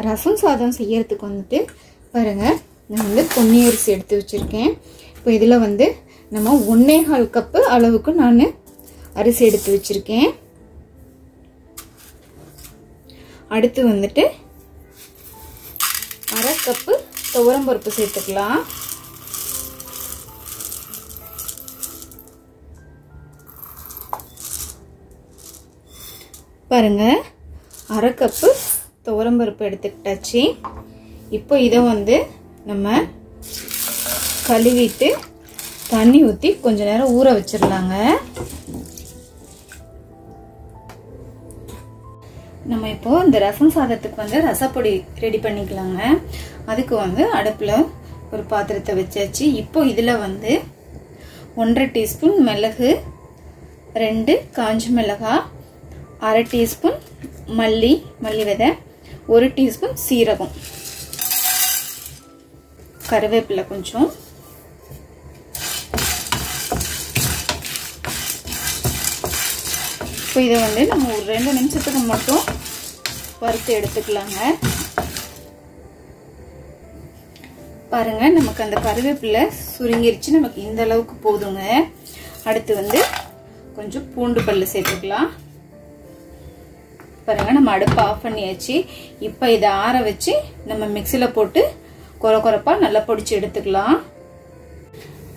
ரசம் சாதம் செய்யறதுக்கு வந்துட்டு பாருங்க, நான் வந்து பொன்னி அரிசி எடுத்து வச்சிருக்கேன். இப்போ இதில் வந்து நம்ம 1.25 கப்பு அளவுக்கு நான் அரிசி எடுத்து வச்சிருக்கேன். அடுத்து வந்துட்டு 1/2 கப்பு துவரம்பருப்பு சேர்த்துக்கலாம். பாருங்க, 1/2 கப்பு துவரம்பருப்பு எடுத்துக்கிட்டாச்சு. இப்போ இதை வந்து நம்ம கழுவிட்டு தண்ணி ஊற்றி கொஞ்ச நேரம் ஊற வச்சிடலாங்க. நம்ம இப்போ இந்த ரசம் சாதத்துக்கு வந்து ரசப்பொடி ரெடி பண்ணிக்கலாங்க. அதுக்கு வந்து அடுப்பில் ஒரு பாத்திரத்தை வச்சாச்சு. இப்போ இதில் வந்து 1/2 டீஸ்பூன் மிளகு, 2 காஞ்ச மிளகாய், 1/2 டீஸ்பூன் மல்லி விதை, 1 டீஸ்பூன் சீரகம், கருவேப்பிலை கொஞ்சம், இப்போ இதை வந்து நம்ம ஒரு 2 நிமிஷத்துக்கு மட்டும் வறுத்து எடுத்துக்கலாங்க. பாருங்க, நமக்கு அந்த கருவேப்பிலை சுருங்கிருச்சு. நமக்கு இந்த அளவுக்கு போதுங்க. அடுத்து வந்து கொஞ்சம் பூண்டு பல்லு சேர்த்துக்கலாம். பாருங்க, நம்ம அடுப்பை ஆஃப் பண்ணியாச்சு. இப்போ இதை ஆற வச்சு நம்ம மிக்சியில் போட்டு கொரப்பா நல்லா பொடிச்சு எடுத்துக்கலாம்.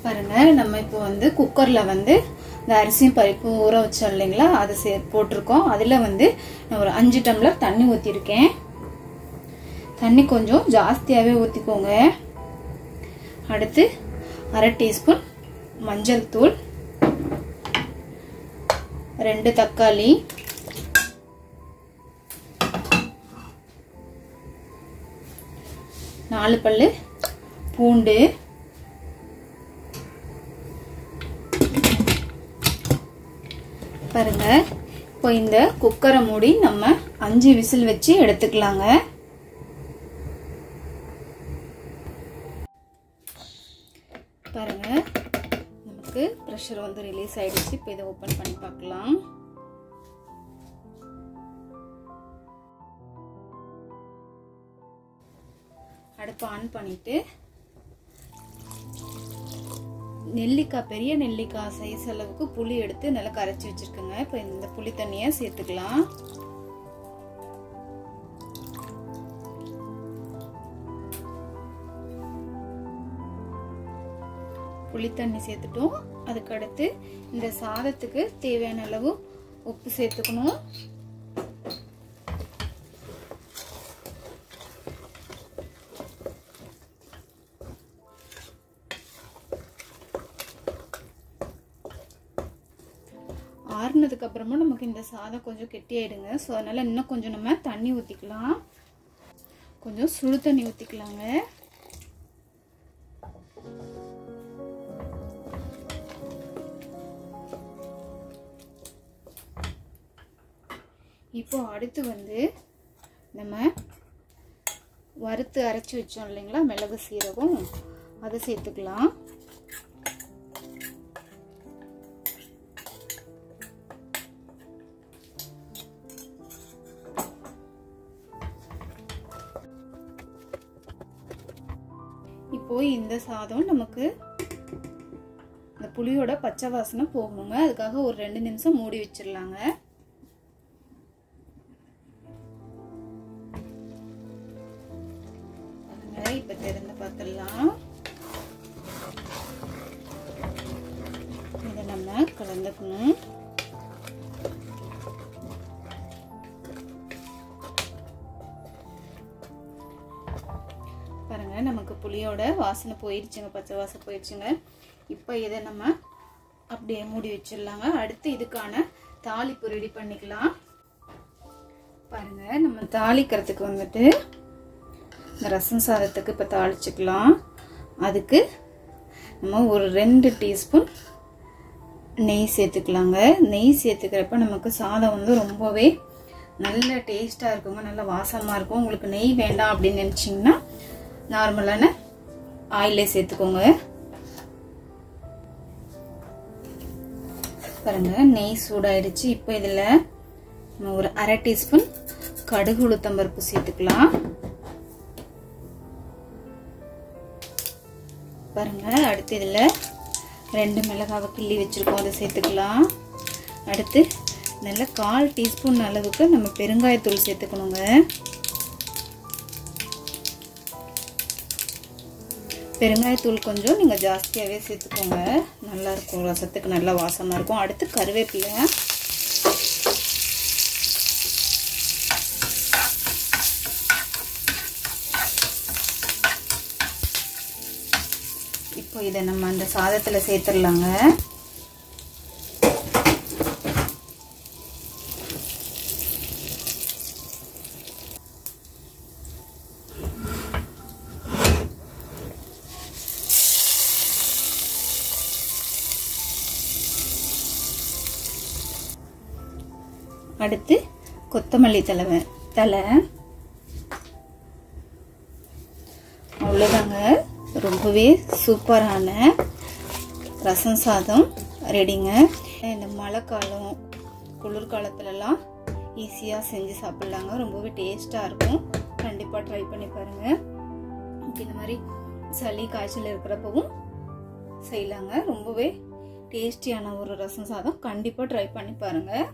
பாருங்க, நம்ம இப்போ வந்து குக்கரில் வந்து இந்த அரிசியும் பருப்பும் ஊற வச்சோம் இல்லைங்களா, அதை போட்டிருக்கோம். அதில் வந்து நான் ஒரு 5 டம்ளர் தண்ணி ஊற்றிருக்கேன். தண்ணி கொஞ்சம் ஜாஸ்தியாகவே ஊற்றிக்கோங்க. அடுத்து 1/2 டீஸ்பூன் மஞ்சள் தூள், 2 தக்காளி, 4 பல்லு பூண்டு, பாருங்க. இப்போ இந்த குக்கரை மூடி நம்ம 5 விசில் வச்சு எடுத்துக்கலாங்க. பாருங்க, நமக்கு பிரஷர் வந்து ரிலீஸ் ஆயிடுச்சு. இப்போ இதை ஓபன் பண்ணி பார்க்கலாம். அடுப்பு ஆன் பண்ணிட்டு நெல்லிக்காய், பெரிய நெல்லிக்காய் சைஸ் அளவுக்கு புளி எடுத்து நல்லா கரைச்சி வச்சிருக்கேங்க. இப்போ இந்த புளி தண்ணியை சேர்த்துக்கலாம். புளி தண்ணி சேர்த்துட்டோம். அதுக்கு அடுத்து இந்த சாதத்துக்கு தேவையான அளவு உப்பு சேர்த்துக்கணும். ஆறுனதுக்கு அப்புறமா நமக்கு இந்த சாதம் கொஞ்சம் கெட்டியாயிடுங்க. ஸோ அதனால இன்னும் கொஞ்சம் நம்ம தண்ணி ஊற்றிக்கலாம். கொஞ்சம் சுடு தண்ணி ஊற்றிக்கலாங்க. இப்போ அடுத்து வந்து நம்ம வறுத்து அரைச்சி வச்சோம் இல்லைங்களா, மிளகு சீரகம், அதை சேர்த்துக்கலாம். இப்போ இந்த சாதம் நமக்கு இந்த புளியோட பச்சை வாசனை போகணுங்க. அதுக்காக ஒரு 2 நிமிஷம் மூடி வச்சிடலாங்க. இப்ப திறந்து பார்த்துடலாம். இதை நம்ம கலந்துக்கணும். பாருங்க, நமக்கு புளியோட வாசனை போயிடுச்சுங்க, பச்சை வாசனை போயிடுச்சுங்க. இப்போ இதை நம்ம அப்படியே மூடி வச்சிடலாங்க. அடுத்து இதுக்கான தாளிப்பு ரெடி பண்ணிக்கலாம். பாருங்க, நம்ம தாளிக்கிறதுக்கு வந்துட்டு இந்த ரசம் சாதத்துக்கு இப்போ தாளிச்சுக்கலாம். அதுக்கு நம்ம ஒரு 2 டீஸ்பூன் நெய் சேர்த்துக்கலாங்க. நெய் சேர்த்துக்கிறப்ப நமக்கு சாதம் வந்து ரொம்பவே நல்ல டேஸ்ட்டாக இருக்குங்க, நல்ல வாசமாக இருக்கும். உங்களுக்கு நெய் வேண்டாம் அப்படின்னு நினச்சிங்கன்னா நார்மலான ஆயிலே சேர்த்துக்கோங்க. பாருங்க, நெய் சூடாயிடுச்சு. இப்போ இதில் நம்ம ஒரு 1/2 டீஸ்பூன் கடுகு உளுத்தம் பருப்பு சேர்த்துக்கலாம். பாருங்க. அடுத்து இதில் 2 மிளகாவை கிள்ளி வச்சுருக்கோம், அதை சேர்த்துக்கலாம். அடுத்து நல்ல 1/4 டீஸ்பூன் அளவுக்கு நம்ம பெருங்காயத்தூள் சேர்த்துக்கணுங்க. பெருங்காயத்தூள் கொஞ்சம் நீங்கள் ஜாஸ்தியாகவே சேர்த்துக்கோங்க, நல்லாயிருக்கும், ரசத்துக்கு நல்லா வாசமாக இருக்கும். அடுத்து கருவேப்பிலை. இப்போ இதை நம்ம அந்த சாதத்தில் சேர்த்துடலாங்க. அடுத்து கொத்தமல்லி தழை. அவ்வளோதாங்க, ரொம்பவே சூப்பரான ரசம் சாதம் ரெடிங்க. இந்த மழை காலம் குளிர்காலத்துலலாம் ஈஸியாக செஞ்சு சாப்பிட்லாங்க, ரொம்பவே டேஸ்ட்டாக இருக்கும். கண்டிப்பாக ட்ரை பண்ணி பாருங்கள். இந்த மாதிரி சளி காய்ச்சல் இருக்கிறப்பவும் செய்யலாங்க. ரொம்பவே டேஸ்டியான ஒரு ரசம் சாதம், கண்டிப்பாக ட்ரை பண்ணி பாருங்கள்.